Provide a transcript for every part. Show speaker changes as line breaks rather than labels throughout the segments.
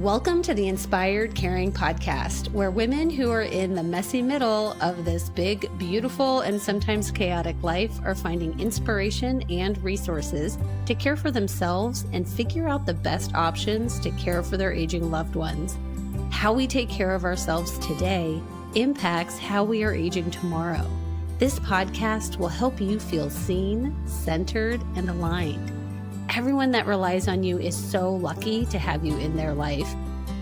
Welcome to the Inspired Caring podcast, where women who are in the messy middle of this big, beautiful, and sometimes chaotic life are finding inspiration and resources to care for themselves and figure out the best options to care for their aging loved ones. How we take care of ourselves today impacts how we are aging tomorrow. This podcast will help you feel seen, centered, and aligned. Everyone that relies on you is so lucky to have you in their life.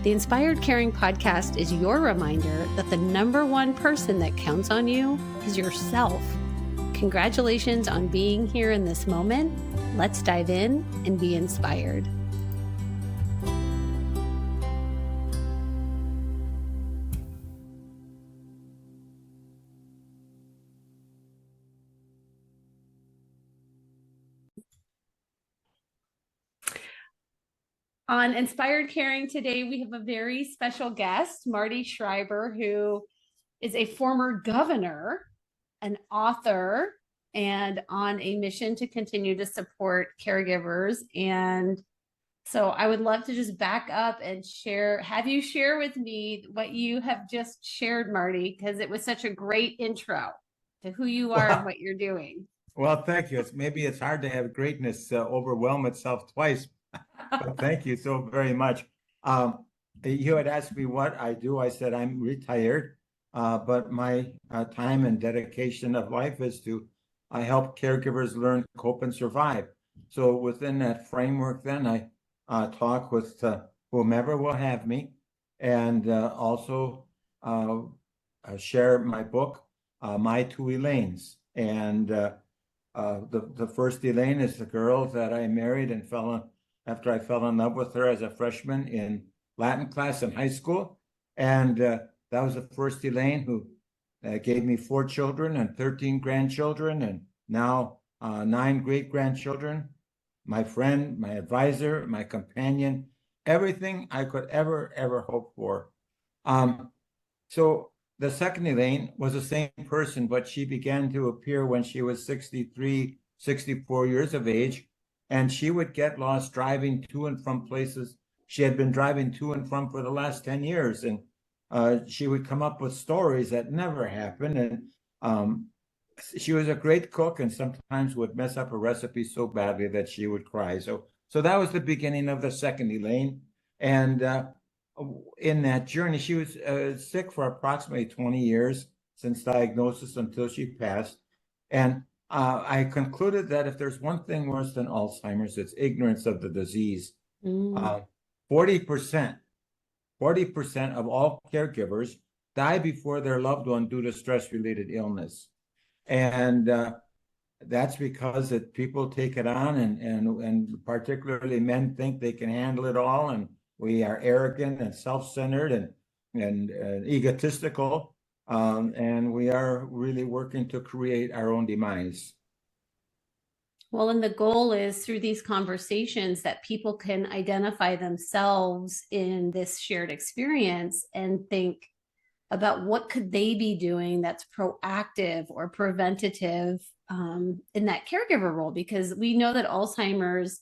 The Inspired Caring podcast is your reminder that the number one person that counts on you is yourself. Congratulations on being here in this moment. Let's dive in and be inspired. On Inspired Caring today, we have a very special guest, Marty Schreiber, who is a former governor, an author, and on a mission to continue to support caregivers. And so I would love to just back up and have you share with me what you have just shared, Marty, because it was such a great intro to who you are and what you're doing.
Well, thank you. Maybe it's hard to have greatness overwhelm itself twice. But thank you so very much. You had asked me what I do. I said I'm retired, but my time and dedication of life is to help caregivers learn, cope, and survive. So within that framework, then I talk with whomever will have me, and also share my book, My Two Elaines. And the first Elaine is the girl that I married and after I fell in love with her as a freshman in Latin class in high school. And that was the first Elaine who gave me 4 children and 13 grandchildren, and now 9 great-grandchildren, my friend, my advisor, my companion, everything I could ever hope for. So the second Elaine was the same person, but she began to appear when she was 63, 64 years of age. And she would get lost driving to and from places she had been driving to and from for the last 10 years. And she would come up with stories that never happened. And she was a great cook and sometimes would mess up a recipe so badly that she would cry. So that was the beginning of the second Elaine. And in that journey, she was sick for approximately 20 years since diagnosis until she passed. And I concluded that if there's one thing worse than Alzheimer's, it's ignorance of the disease. 40% of all caregivers die before their loved one due to stress-related illness. And that's because people take it on, and particularly men think they can handle it all, and we are arrogant and self-centered and egotistical. And we are really working to create our own demise.
Well, and the goal is through these conversations that people can identify themselves in this shared experience and think about what could they be doing that's proactive or preventative in that caregiver role, because we know that Alzheimer's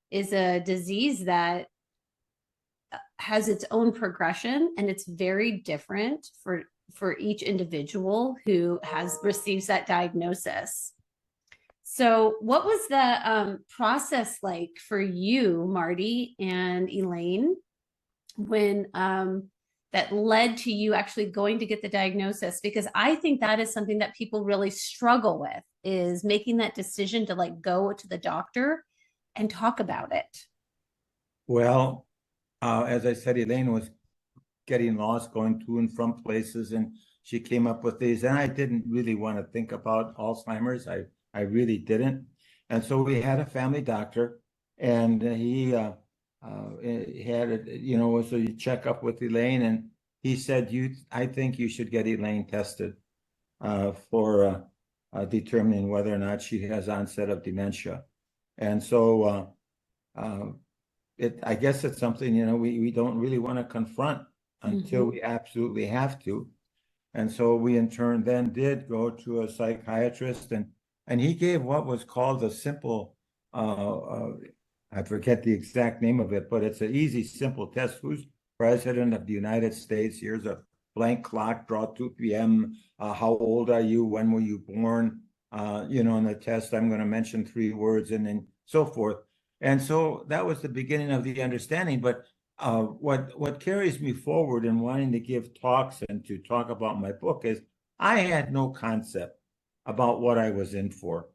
is a disease that has its own progression, and it's very different for each individual who receives that diagnosis. So what was the process like for you, Marty and Elaine, when that led to you actually going to get the diagnosis? Because I think that is something that people really struggle with, is making that decision to go to the doctor and talk about it.
Well, as I said, Elaine was getting lost, going to and from places, and she came up with these. And I didn't really want to think about Alzheimer's. I really didn't. And so we had a family doctor, and he had so you check up with Elaine, and he said, I think you should get Elaine tested for determining whether or not she has onset of dementia. And so I guess it's something, we don't really want to confront until we absolutely have to. And so we in turn then did go to a psychiatrist, and he gave what was called a simple, I forget the exact name of it, but it's an easy, simple test. President of the United States. Here's a blank clock, draw 2 p.m. How old are you? When were you born? In the test, I'm going to mention 3 words and then so forth. And so that was the beginning of the understanding. But what carries me forward in wanting to give talks and to talk about my book is I had no concept about what I was in for.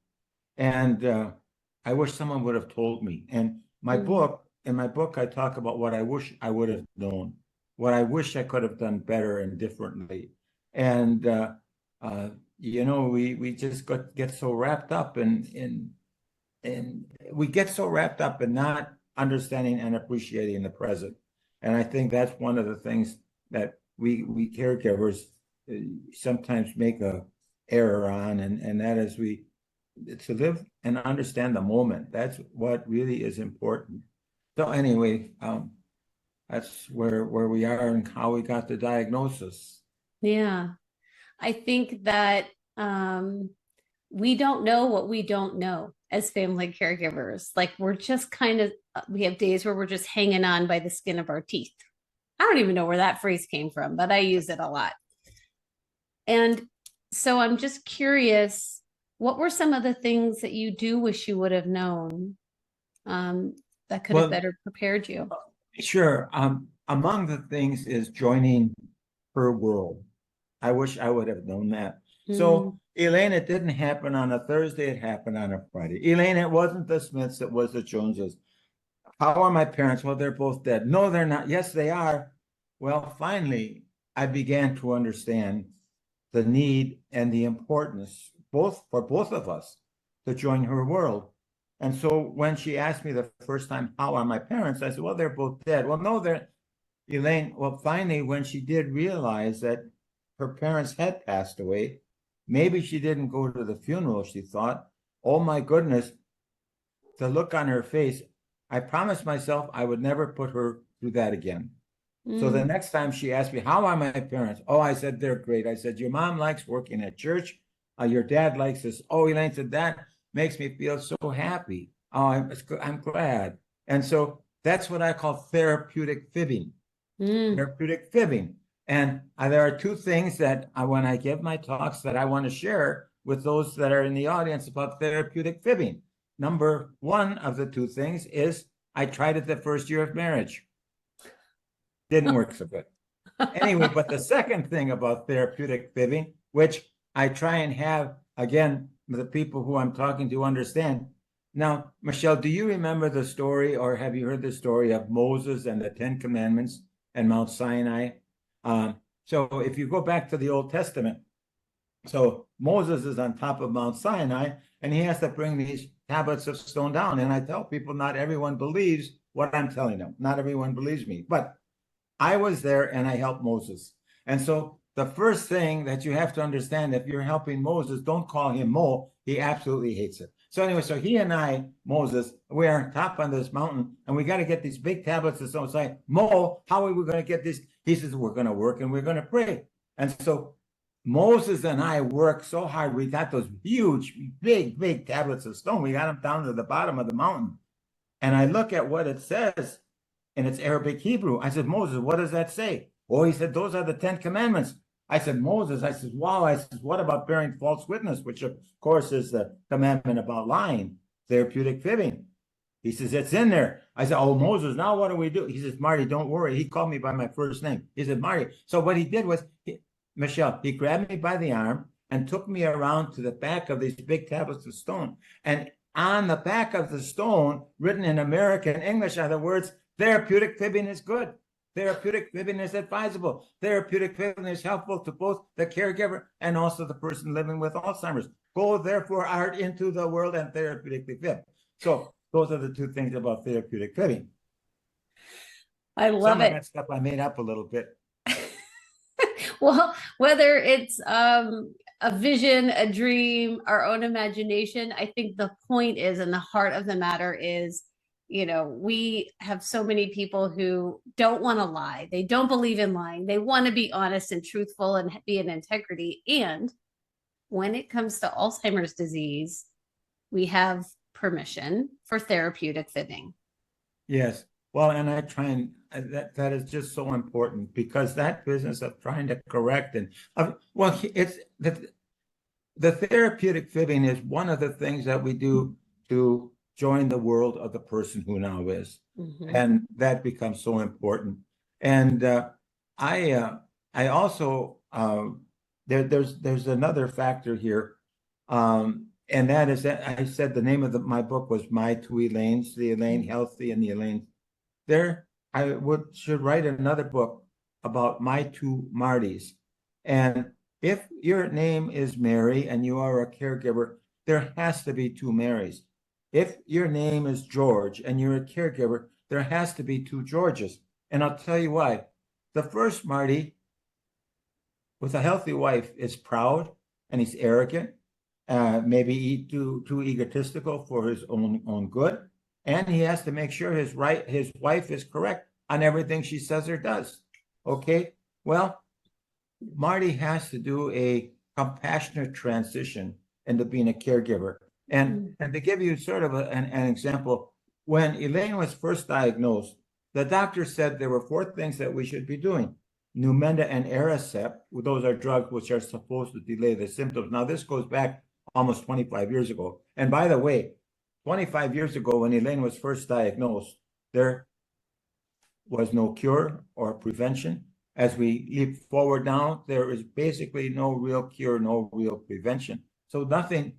And I wish someone would have told me. And in my book, I talk about what I wish I would have known, what I wish I could have done better and differently. And we just get so wrapped up in we get so wrapped up in not understanding and appreciating the present. And I think that's one of the things that we caregivers sometimes make a error on, and that is to live and understand the moment. That's what really is important. So anyway, that's where we are and how we got the diagnosis.
Yeah. I think that we don't know what we don't know as family caregivers. Like we're just we have days where we're just hanging on by the skin of our teeth. I don't even know where that phrase came from, but I use it a lot. And so I'm just curious, what were some of the things that you do wish you would have known that could have better prepared you?
Sure. Among the things is joining her world. I wish I would have known that. So, Elaine, it didn't happen on a Thursday, it happened on a Friday. Elaine, it wasn't the Smiths, it was the Joneses. How are my parents? Well, they're both dead. No, they're not. Yes, they are. Well, finally, I began to understand the need and the importance, for both of us, to join her world. And so when she asked me the first time, how are my parents? I said, well, they're both dead. Well, no, Elaine, well, finally, when she did realize that her parents had passed away, maybe she didn't go to the funeral, she thought, oh my goodness, the look on her face, I promised myself I would never put her through that again. So the next time she asked me, how are my parents? Oh, I said, they're great. I said, your mom likes working at church. Your dad likes this. Oh, Elaine said, that makes me feel so happy. Oh, I'm glad. And so that's what I call therapeutic fibbing. Therapeutic fibbing. And there are 2 things that when I give my talks that I want to share with those that are in the audience about therapeutic fibbing. Number 1 of the 2 things is I tried it the first year of marriage. Didn't work so good. Anyway, but the second thing about therapeutic fibbing, which I try and have, again, the people who I'm talking to understand. Now, Michelle, do you remember the story, or have you heard the story of Moses and the 10 Commandments and Mount Sinai? So if you go back to the Old Testament, so Moses is on top of Mount Sinai, and he has to bring these tablets of stone down. And I tell people, not everyone believes what I'm telling them. Not everyone believes me, but I was there and I helped Moses. And so the first thing that you have to understand, if you're helping Moses, don't call him Mo. He absolutely hates it. So anyway, so he and I, Moses, we are on top on this mountain, and we got to get these big tablets of stone. So Mo, how are we going to get this? He says, we're going to work and we're going to pray. And so Moses and I worked so hard. We got those huge, big tablets of stone. We got them down to the bottom of the mountain. And I look at what it says, and it's Arabic Hebrew. I said, Moses, what does that say? Oh, he said, those are the 10 Commandments. I said, Moses, I said, wow. I said, what about bearing false witness, which of course is the commandment about lying, therapeutic fibbing. He says, it's in there. I said, oh, Moses, now what do we do? He says, Marty, don't worry. He called me by my first name. He said, Marty. So what he did was, Michelle, he grabbed me by the arm and took me around to the back of these big tablets of stone. And on the back of the stone, written in American English, are the words, therapeutic fibbing is good. Therapeutic fibbing is advisable. Therapeutic fibbing is helpful to both the caregiver and also the person living with Alzheimer's. Go therefore out into the world and therapeutically fib. So those are the 2 things about therapeutic fibbing.
I love
Some
it.
of that stuff I made up a little bit.
Well, whether it's a vision, a dream, our own imagination, I think the point is, and the heart of the matter is, we have so many people who don't want to lie. They don't believe in lying. They want to be honest and truthful and be in integrity. And when it comes to Alzheimer's disease, we have permission for therapeutic fibbing.
Yes. Well, and I try and that is just so important because that business of trying to correct and well, it's the therapeutic fibbing is one of the things that we do to join the world of the person who now is, and that becomes so important. And I also there's another factor here, and that is that I said the name of my book was My Two Elaines, the Elaine Healthy and the Elaine. There, I should write another book about my two Martys. And if your name is Mary and you are a caregiver, there has to be two Marys. If your name is George and you're a caregiver, there has to be two Georges. And I'll tell you why. The first Marty, with a healthy wife, is proud and he's arrogant, maybe too egotistical for his own good. And he has to make sure his wife is correct on everything she says or does. Okay? Well, Marty has to do a compassionate transition into being a caregiver. And to give you sort of an example, when Elaine was first diagnosed, the doctor said there were 4 things that we should be doing. Numenda and Aricept, those are drugs which are supposed to delay the symptoms. Now, this goes back almost 25 years ago. And by the way, 25 years ago, when Elaine was first diagnosed, there was no cure or prevention. As we leap forward now, there is basically no real cure, no real prevention. So nothing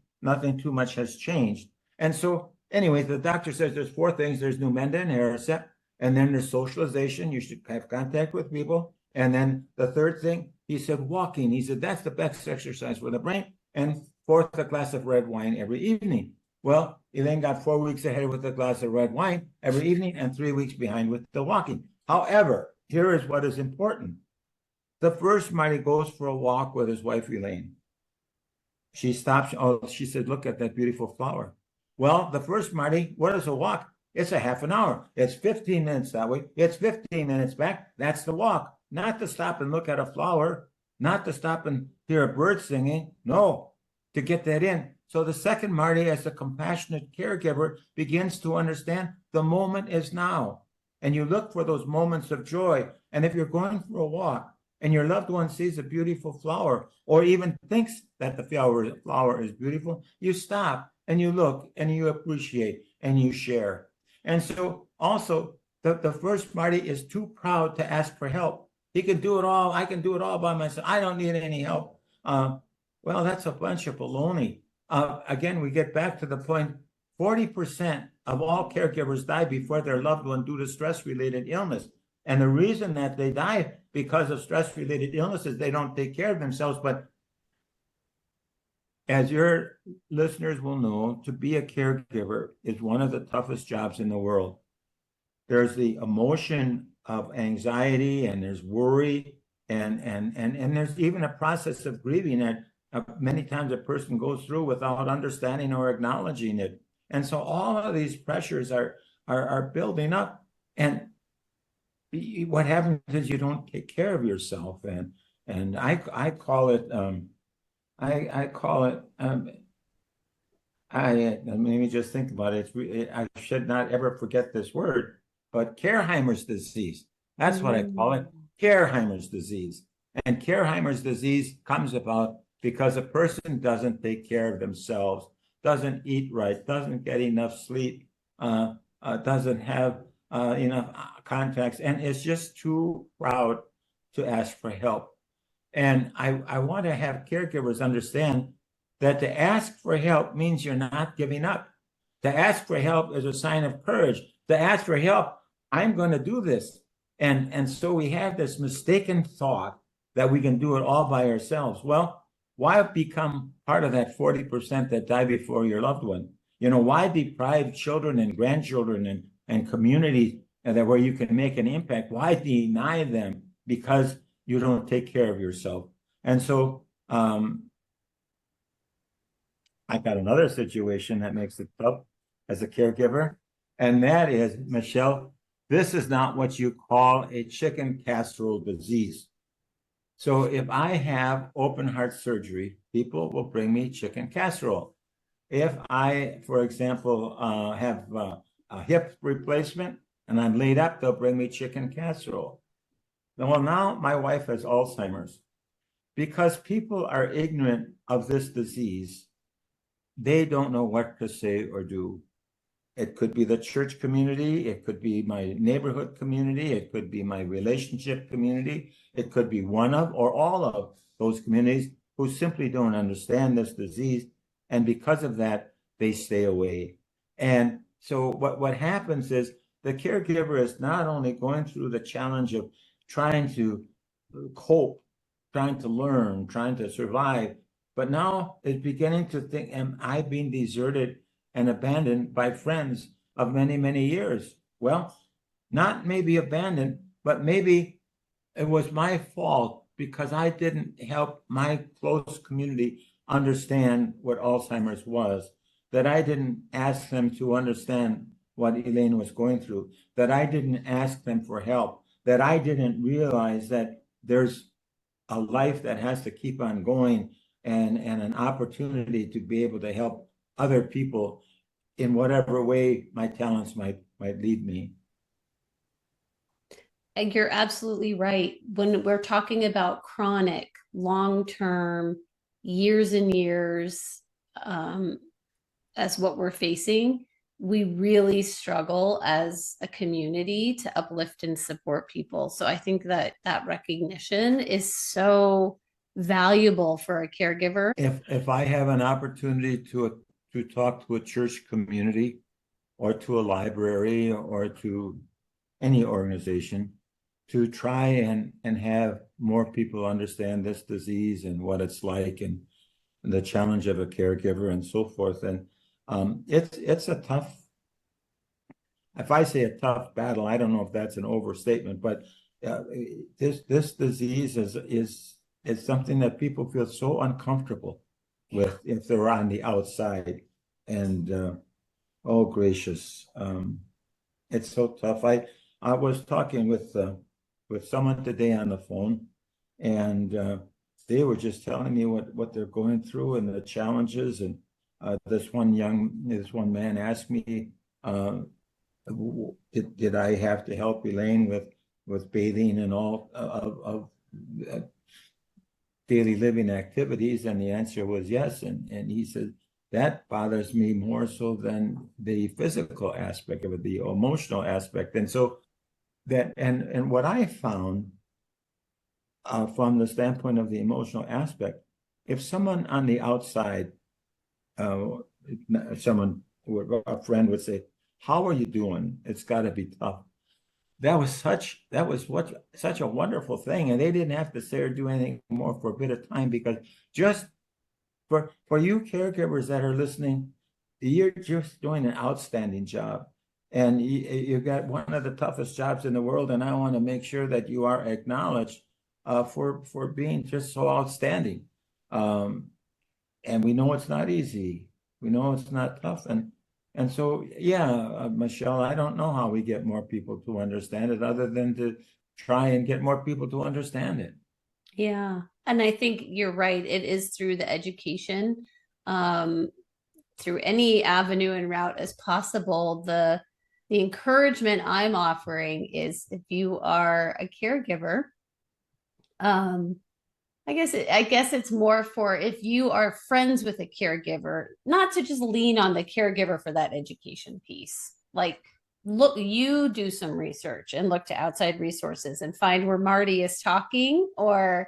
too much has changed. And so anyway, the doctor says there's 4 things. There's Numenda and Aricept, and then there's socialization. You should have contact with people. And then the third thing, he said walking. He said that's the best exercise for the brain. And 4th, a glass of red wine every evening. Well, Elaine got 4 weeks ahead with a glass of red wine every evening and 3 weeks behind with the walking. However, here is what is important. The first Marty goes for a walk with his wife, Elaine. She stops. Oh, she said, look at that beautiful flower. Well, the first Marty, what is a walk? It's a half an hour. It's 15 minutes that way. It's 15 minutes back. That's the walk. Not to stop and look at a flower, not to stop and hear a bird singing. No, to get that in. So the second Marty, as a compassionate caregiver, begins to understand the moment is now. And you look for those moments of joy. And if you're going for a walk and your loved one sees a beautiful flower or even thinks that the flower is beautiful, you stop and you look and you appreciate and you share. And so also the first Marty is too proud to ask for help. He can do it all. I can do it all by myself. I don't need any help. Well, that's a bunch of baloney. Again, we get back to the point, 40% of all caregivers die before their loved one due to stress-related illness. And the reason that they die because of stress-related illnesses, they don't take care of themselves. But as your listeners will know, to be a caregiver is one of the toughest jobs in the world. There's the emotion of anxiety and there's worry and there's even a process of grieving that many times a person goes through without understanding or acknowledging it. And so all of these pressures are building up. And what happens is you don't take care of yourself. And I call it, let me just think about it. I should not ever forget this word, but Careheimer's disease. That's what I call it, Careheimer's disease. And Careheimer's disease comes about because a person doesn't take care of themselves, doesn't eat right, doesn't get enough sleep, doesn't have enough contacts, and is just too proud to ask for help. And I want to have caregivers understand that to ask for help means you're not giving up. To ask for help is a sign of courage. To ask for help, I'm going to do this. And so we have this mistaken thought that we can do it all by ourselves. Well, why become part of that 40% that die before your loved one? Why deprive children and grandchildren and communities where you can make an impact? Why deny them because you don't take care of yourself? And so I got another situation that makes it tough as a caregiver, and that is, Michelle, this is not what you call a chicken casserole disease. So if I have open heart surgery, people will bring me chicken casserole. If I, for example, have a hip replacement, and I'm laid up, they'll bring me chicken casserole. Well, now my wife has Alzheimer's. Because people are ignorant of this disease, they don't know what to say or do. It could be the church community, it could be my neighborhood community, it could be my relationship community, it could be one of or all of those communities who simply don't understand this disease. And because of that, they stay away. And so what happens is the caregiver is not only going through the challenge of trying to cope, trying to learn, trying to survive, but now is beginning to think, am I being deserted and abandoned by friends of many, many years? Well, not maybe abandoned, but maybe it was my fault because I didn't help my close community understand what Alzheimer's was, that I didn't ask them to understand what Elaine was going through, that I didn't ask them for help, that I didn't realize that there's a life that has to keep on going and an opportunity to be able to help other people in whatever way my talents might lead me.
And you're absolutely right. When we're talking about chronic, long-term, years and years, as what we're facing, we really struggle as a community to uplift and support people. So I think that that recognition is so valuable for a caregiver.
If I have an opportunity to talk to a church community or to a library or to any organization to try and have more people understand this disease and what it's like and the challenge of a caregiver and so forth. And it's a tough, if I say a tough battle, I don't know if that's an overstatement, but this disease is something that people feel so uncomfortable with if they're on the outside. And oh gracious, it's so tough. I was talking with someone today on the phone, and they were just telling me what they're going through and the challenges. And this one man asked me, did I have to help Elaine with bathing and all of daily living activities? And the answer was yes. And he said, that bothers me more so than the physical aspect of it, the emotional aspect. And so that, and what I found from the standpoint of the emotional aspect, if someone on the outside, a friend would say, how are you doing? It's got to be tough. That was such a wonderful thing. And they didn't have to say or do anything more for a bit of time, because just for you caregivers that are listening, you're just doing an outstanding job. And you've got one of the toughest jobs in the world. And I want to make sure that you are acknowledged for being just so outstanding. And we know it's not easy. We know it's not tough. And so, yeah, Michelle, I don't know how we get more people to understand it other than to try and get more people to understand it.
Yeah. And I think you're right. It is through the education, through any avenue and route as possible. The encouragement I'm offering is, if you are a caregiver, I guess it's more for if you are friends with a caregiver, not to just lean on the caregiver for that education piece. Like, look, you do some research and look to outside resources and find where Marty is talking or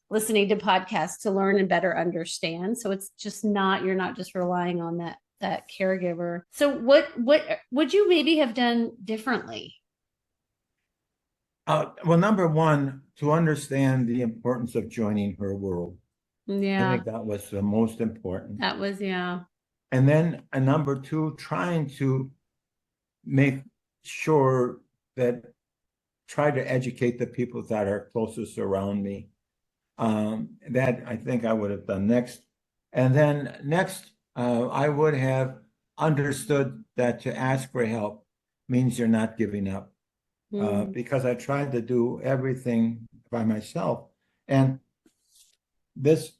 listening to podcasts to learn and better understand. So it's just not, you're not just relying on that caregiver. So what would you maybe have done differently?
Well, number one, to understand the importance of joining her world.
Yeah.
I think that was the most important.
That was, yeah.
And then number two, trying to make sure that try to educate the people that are closest around me. That I think I would have done next. And then next, I would have understood that to ask for help means you're not giving up. Because I tried to do everything by myself. And this,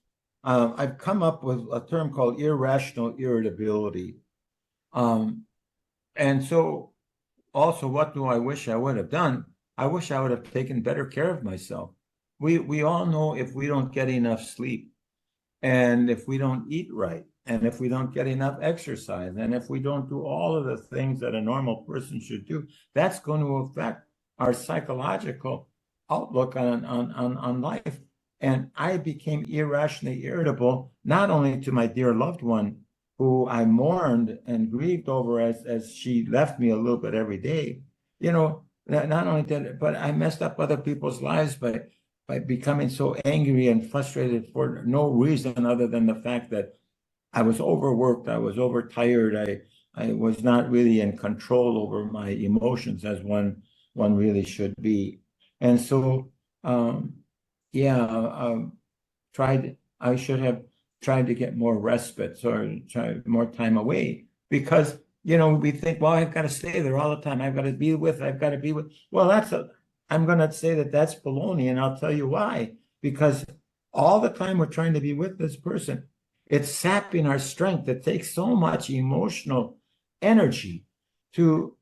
I've come up with a term called irrational irritability. And so also, what do I wish I would have done? I wish I would have taken better care of myself. We all know if we don't get enough sleep, and if we don't eat right, and if we don't get enough exercise, and if we don't do all of the things that a normal person should do, that's going to affect our psychological outlook on life. And I became irrationally irritable, not only to my dear loved one, who I mourned and grieved over as she left me a little bit every day. Not only that, but I messed up other people's lives by becoming so angry and frustrated for no reason other than the fact that I was overworked, I was overtired, I was not really in control over my emotions as one really should be. And so yeah, I should have tried to get more respite or try more time away, because we think, well, I've got to stay there all the time. I've got to be with. Well, I'm going to say that that's baloney, and I'll tell you why. Because all the time we're trying to be with this person, it's sapping our strength. It takes so much emotional energy to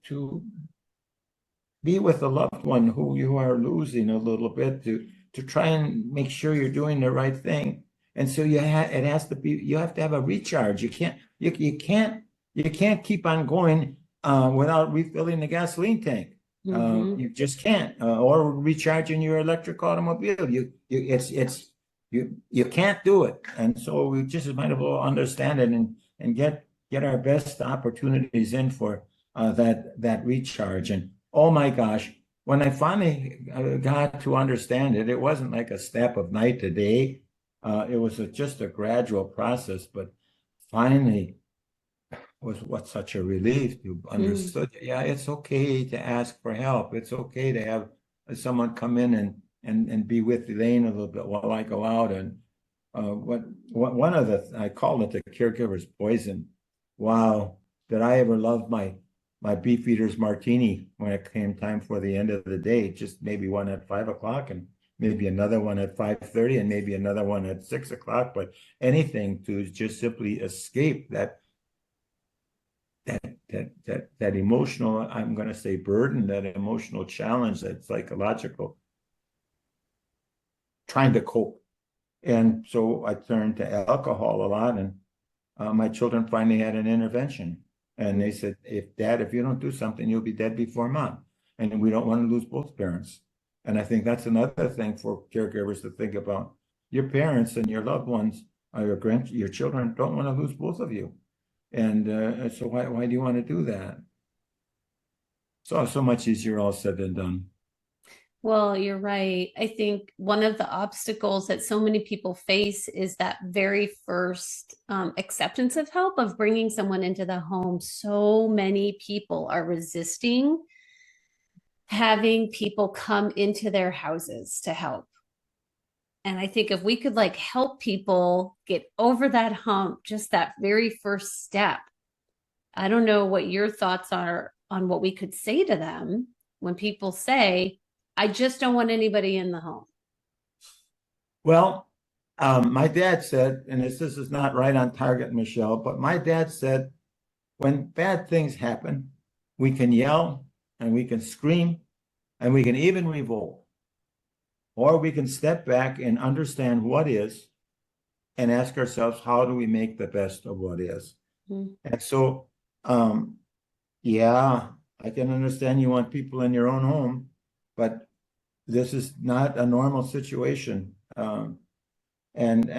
be with a loved one who you are losing a little bit, to try and make sure you're doing the right thing. And so you have to have a recharge. You can't keep on going without refilling the gasoline tank. You just can't, or recharging your electric automobile. You can't do it. And so we just might as well understand it and get our best opportunities in for that recharge. And oh my gosh, when I finally got to understand it, it wasn't like a step of night to day. It was just a gradual process, but finally was what such a relief to understood. Yeah, it's okay to ask for help. It's okay to have someone come in and be with Elaine a little bit while I go out. And one of I call it the caregiver's poison. Wow, did I ever love my beef eater's martini when it came time for the end of the day? Just maybe one at 5 o'clock, and maybe another one at 5:30, and maybe another one at 6 o'clock. But anything to just simply escape that emotional, I'm going to say burden, that emotional challenge, that psychological trying to cope. And so I turned to alcohol a lot, and my children finally had an intervention. And they said, if you don't do something, you'll be dead before mom. And we don't want to lose both parents. And I think that's another thing for caregivers to think about. Your parents and your loved ones, your children, don't want to lose both of you. And so why do you want to do that? So much easier all said than done.
Well, you're right. I think one of the obstacles that so many people face is that very first acceptance of help, of bringing someone into the home. So many people are resisting having people come into their houses to help. And I think if we could help people get over that hump, just that very first step. I don't know what your thoughts are on what we could say to them when people say, I just don't want anybody in the home.
Well, my dad said, and this is not right on target, Michelle, but my dad said, when bad things happen, we can yell and we can scream and we can even revolt. Or we can step back and understand what is and ask ourselves, how do we make the best of what is? And so, yeah, I can understand you want people in your own home, but this is not a normal situation. And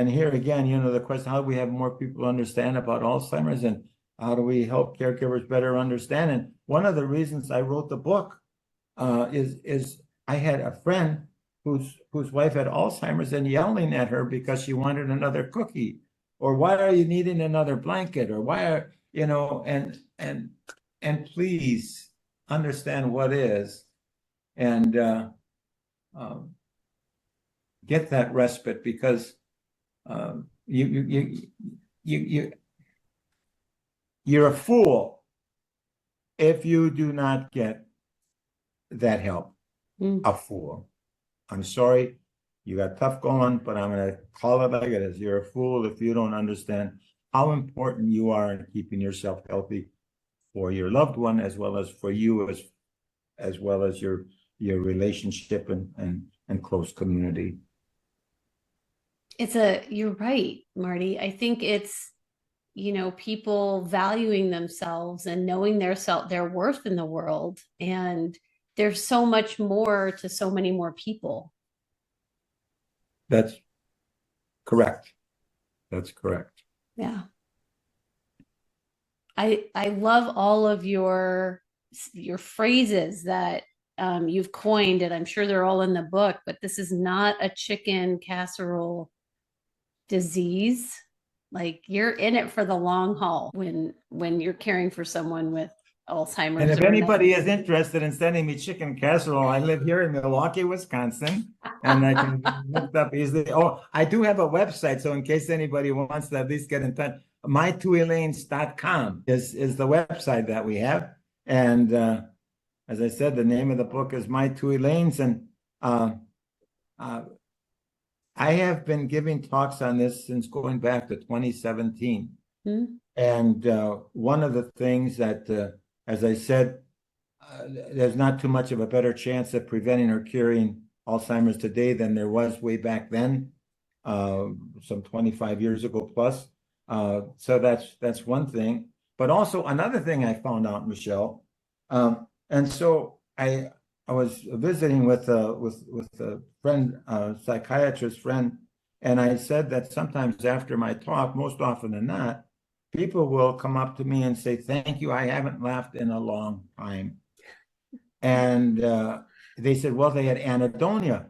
here again, the question, how do we have more people understand about Alzheimer's, and how do we help caregivers better understand? And one of the reasons I wrote the book is I had a friend whose wife had Alzheimer's and yelling at her because she wanted another cookie, or why are you needing another blanket, or why are, and please understand what is, and get that respite, because you're a fool if you do not get that help. A fool. I'm sorry, you got tough going, but I'm going to call it like it is. You're a fool if you don't understand how important you are in keeping yourself healthy for your loved one, as well as for you, as as well as your relationship and close community.
You're right, Marty. I think it's, people valuing themselves and knowing their worth in the world. And there's so much more to so many more people.
That's correct. That's correct.
Yeah. I love all of your phrases that you've coined, and I'm sure they're all in the book, but this is not a chicken casserole disease. Like, you're in it for the long haul when you're caring for someone with Alzheimer's.
And if anybody is interested in sending me chicken casserole, I live here in Milwaukee, Wisconsin, and I can look up easily. Oh, I do have a website, so in case anybody wants to at least get in touch, my2elaines.com is the website that we have. And as I said, the name of the book is My Two Elaines. And I have been giving talks on this since going back to 2017. Mm-hmm. And one of the things that, as I said, there's not too much of a better chance of preventing or curing Alzheimer's today than there was way back then, some 25 years ago plus. So that's one thing. But also another thing I found out, Michelle, and so I was visiting with a friend, psychiatrist friend, and I said that sometimes after my talk, most often than not, people will come up to me and say, "Thank you, I haven't laughed in a long time." And they said, well, they had anhedonia.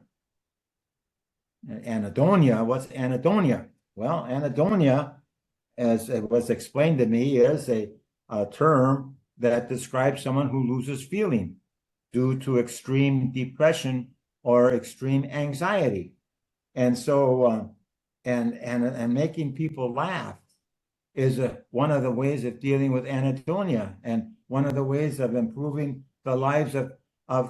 Anhedonia, what's anhedonia? Well, anhedonia, as it was explained to me, is a term that describes someone who loses feeling due to extreme depression or extreme anxiety. And so, and making people laugh is one of the ways of dealing with anhedonia, and one of the ways of improving the lives of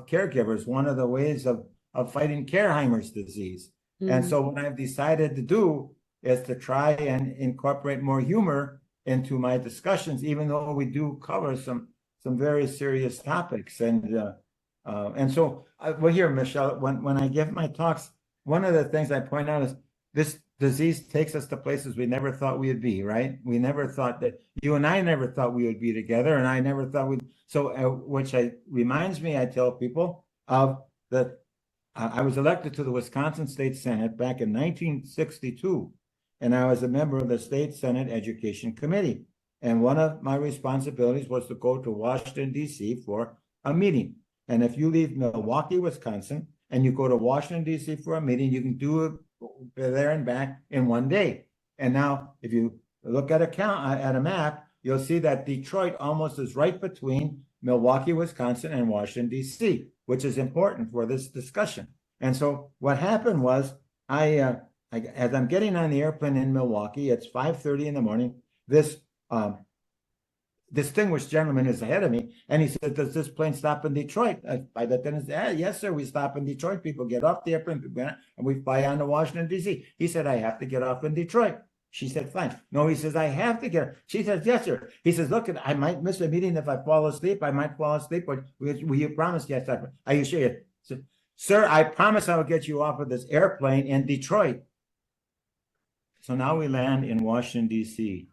caregivers, one of the ways of fighting Careheimer's disease. Mm-hmm. And so what I've decided to do is to try and incorporate more humor into my discussions, even though we do cover some very serious topics. And so, well, here, Michelle, when I give my talks, one of the things I point out is this disease takes us to places we never thought we would be, right? We never thought that, you and I never thought we would be together, and I never thought we'd, so, which reminds me, I tell people, of that I was elected to the Wisconsin State Senate back in 1962, and I was a member of the State Senate Education Committee. And one of my responsibilities was to go to Washington, D.C. for a meeting. And if you leave Milwaukee, Wisconsin, and you go to Washington, D.C. for a meeting, you can do it there and back in one day. And now, if you look at a map, you'll see that Detroit almost is right between Milwaukee, Wisconsin, and Washington, D.C., which is important for this discussion. And so what happened was, as I'm getting on the airplane in Milwaukee, it's 5:30 in the morning, this distinguished gentleman is ahead of me, and he said, "Does this plane stop in Detroit?" By the time, yes, sir, we stop in Detroit. People get off the airplane, and we fly on to Washington, D.C. He said, "I have to get off in Detroit." She said, "Fine." No, he says, "I have to get." She says, "Yes, sir." He says, "Look, I might miss a meeting if I fall asleep. I might fall asleep, but will you promise?" "Yes, sir." "Are you sure?" Said, "Sir, I promise I will get you off of this airplane in Detroit." So now we land in Washington, D.C.,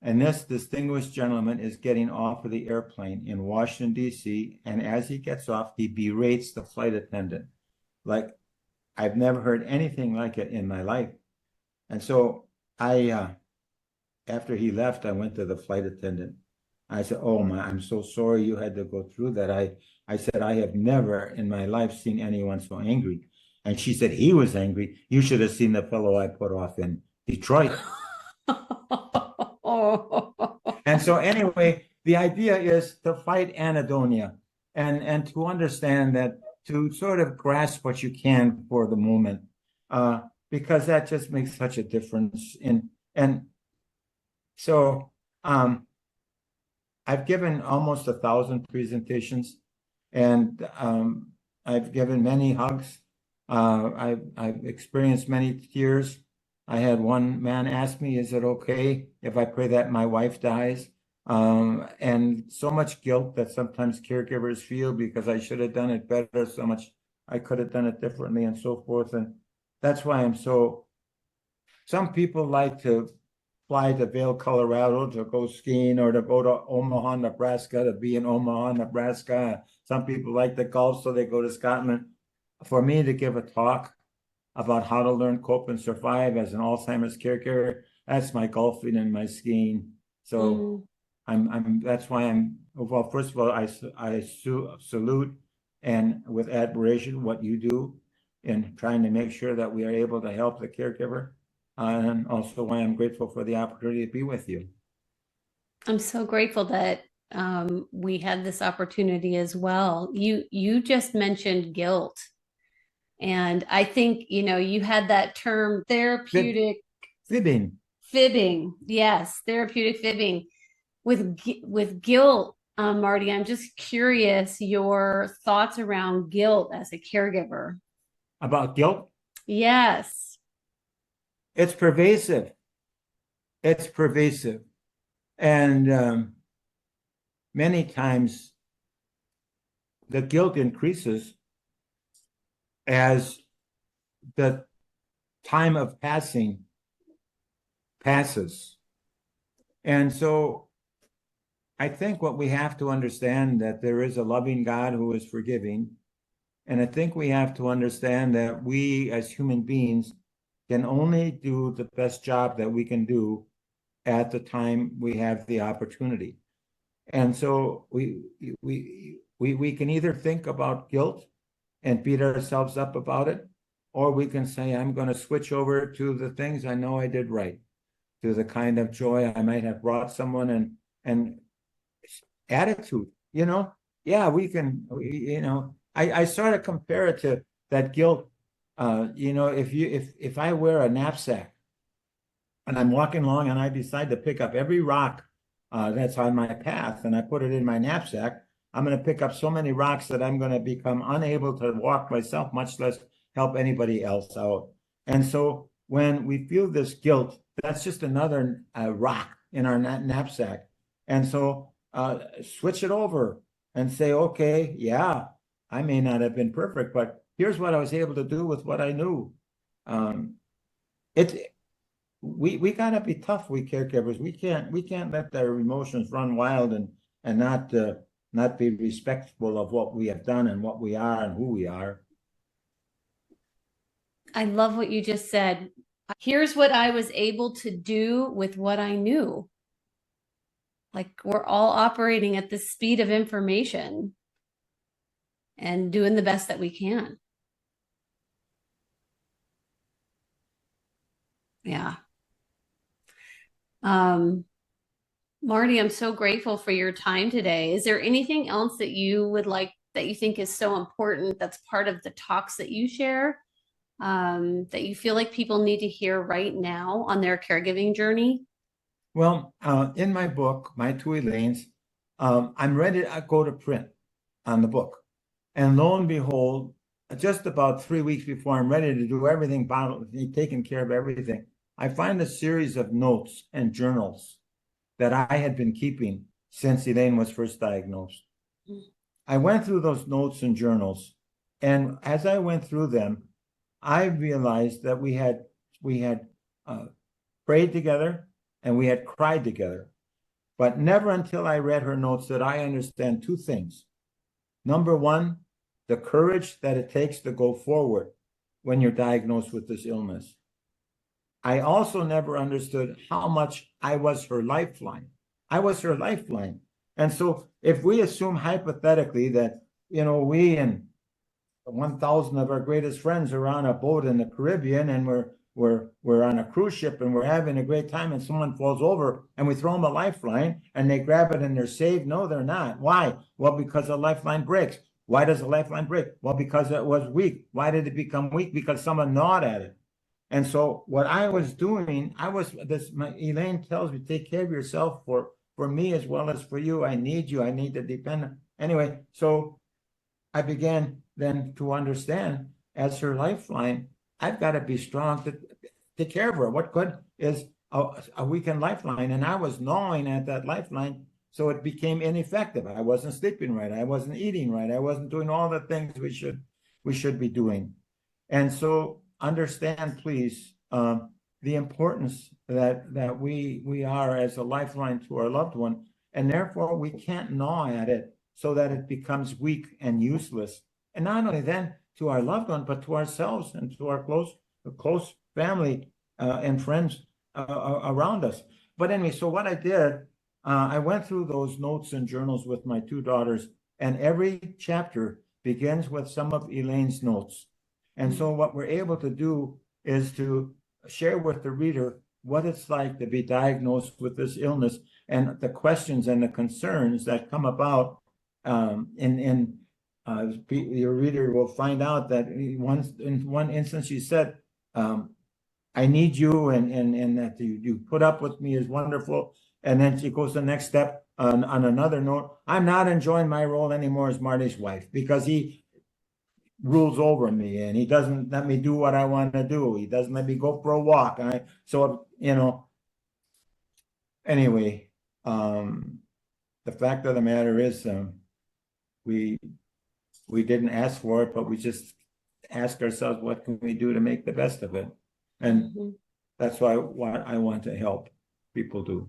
and this distinguished gentleman is getting off of the airplane in Washington, D.C., and as he gets off, he berates the flight attendant. Like, I've never heard anything like it in my life. And so after he left, I went to the flight attendant. I said, "Oh, I'm so sorry you had to go through that." I said, "I have never in my life seen anyone so angry." And she said, "He was angry. You should have seen the fellow I put off in Detroit." And so anyway, the idea is to fight anhedonia and to understand that, to sort of grasp what you can for the moment, because that just makes such a difference. And so I've given almost 1,000 presentations, and I've given many hugs. I've experienced many tears. I had one man ask me, "Is it okay if I pray that my wife dies?" And so much guilt that sometimes caregivers feel because I should have done it better, so much I could have done it differently and so forth. And that's why some people like to fly to Vail, Colorado to go skiing or to go to Omaha, Nebraska to be in Omaha, Nebraska. Some people like the golf, so they go to Scotland. For me to give a talk about how to learn, cope, and survive as an Alzheimer's caregiver, that's my golfing and my skiing. So that's why well, first of all, I salute and with admiration what you do in trying to make sure that we are able to help the caregiver. And also why I'm grateful for the opportunity to be with you.
I'm so grateful that we had this opportunity as well. You just mentioned guilt. And I think, you had that term therapeutic
Fibbing.
fibbing. Yes, therapeutic fibbing with guilt. Marty, I'm just curious your thoughts around guilt as a caregiver.
About guilt?
Yes.
It's pervasive. It's pervasive. And many times the guilt increases as the time of passing passes. And so I think what we have to understand that there is a loving God who is forgiving. And I think we have to understand that we as human beings can only do the best job that we can do at the time we have the opportunity. And so we can either think about guilt and beat ourselves up about it, or we can say, I'm going to switch over to the things I know I did right, to the kind of joy I might have brought someone and attitude, yeah, we can, I sort of compare it to that guilt. If I wear a knapsack and I'm walking along and I decide to pick up every rock that's on my path and I put it in my knapsack, I'm going to pick up so many rocks that I'm going to become unable to walk myself, much less help anybody else out. And so when we feel this guilt, that's just another rock in our knapsack. And so switch it over and say, okay, yeah, I may not have been perfect, but here's what I was able to do with what I knew. We gotta be tough, we caregivers. We can't let their emotions run wild and not be respectful of what we have done and what we are and who we are.
I love what you just said. Here's what I was able to do with what I knew. Like we're all operating at the speed of information and doing the best that we can. Yeah. Marty, I'm so grateful for your time today. Is there anything else that you would like that you think is so important that's part of the talks that you share that you feel like people need to hear right now on their caregiving journey?
Well, in my book, My Two Elaines, I'm ready to go to print on the book. And lo and behold, just about 3 weeks before I'm ready to do everything, taking care of everything, I find a series of notes and journals that I had been keeping since Elaine was first diagnosed. I went through those notes and journals, and as I went through them, I realized that we had prayed together and we had cried together, but never until I read her notes did I understand two things. Number one, the courage that it takes to go forward when you're diagnosed with this illness. I also never understood how much I was her lifeline. I was her lifeline. And so if we assume hypothetically that, we and 1,000 of our greatest friends are on a boat in the Caribbean and we're on a cruise ship and we're having a great time and someone falls over and we throw them a lifeline and they grab it and they're saved. No, they're not. Why? Well, because the lifeline breaks. Why does the lifeline break? Well, because it was weak. Why did it become weak? Because someone gnawed at it. And so what I was doing, Elaine tells me, take care of yourself for me as well as for you. I need you. I need to depend. Anyway, so I began then to understand as her lifeline, I've got to be strong to take care of her. What good is a weakened lifeline? And I was gnawing at that lifeline So it became ineffective. I wasn't sleeping right. I wasn't eating right. I wasn't doing all the things we should be doing. And so understand, please, the importance that we are as a lifeline to our loved one, and therefore we can't gnaw at it so that it becomes weak and useless. And not only then to our loved one, but to ourselves and to our close family and friends around us. But anyway, so what I did, I went through those notes and journals with my two daughters, and every chapter begins with some of Elaine's notes. And so what we're able to do is to share with the reader what it's like to be diagnosed with this illness and the questions and the concerns that come about. Your reader will find out that in one instance she said, I need you, and that you put up with me is wonderful. And then she goes to the next step on another note. I'm not enjoying my role anymore as Marty's wife because he rules over me and he doesn't let me do what I want to do. He doesn't let me go for a walk. Anyway, the fact of the matter is, we didn't ask for it, but we just ask ourselves, what can we do to make the best of it? And that's what I want to help people do.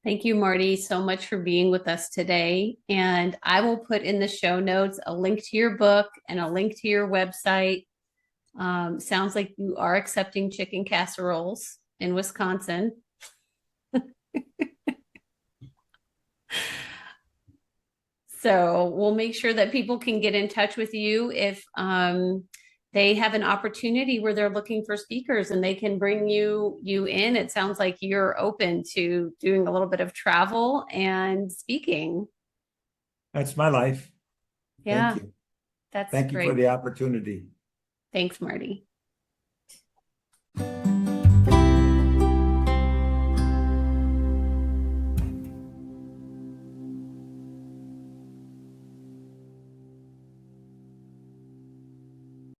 Thank you, Marty, so much for being with us today. And I will put in the show notes a link to your book and a link to your website. Sounds like you are accepting chicken casseroles in Wisconsin. So we'll make sure that people can get in touch with you if they have an opportunity where they're looking for speakers and they can bring you in. It sounds like you're open to doing a little bit of travel and speaking.
That's my life.
Yeah,
Thank you.
that's
Thank you
great.
for the opportunity.
Thanks, Marty.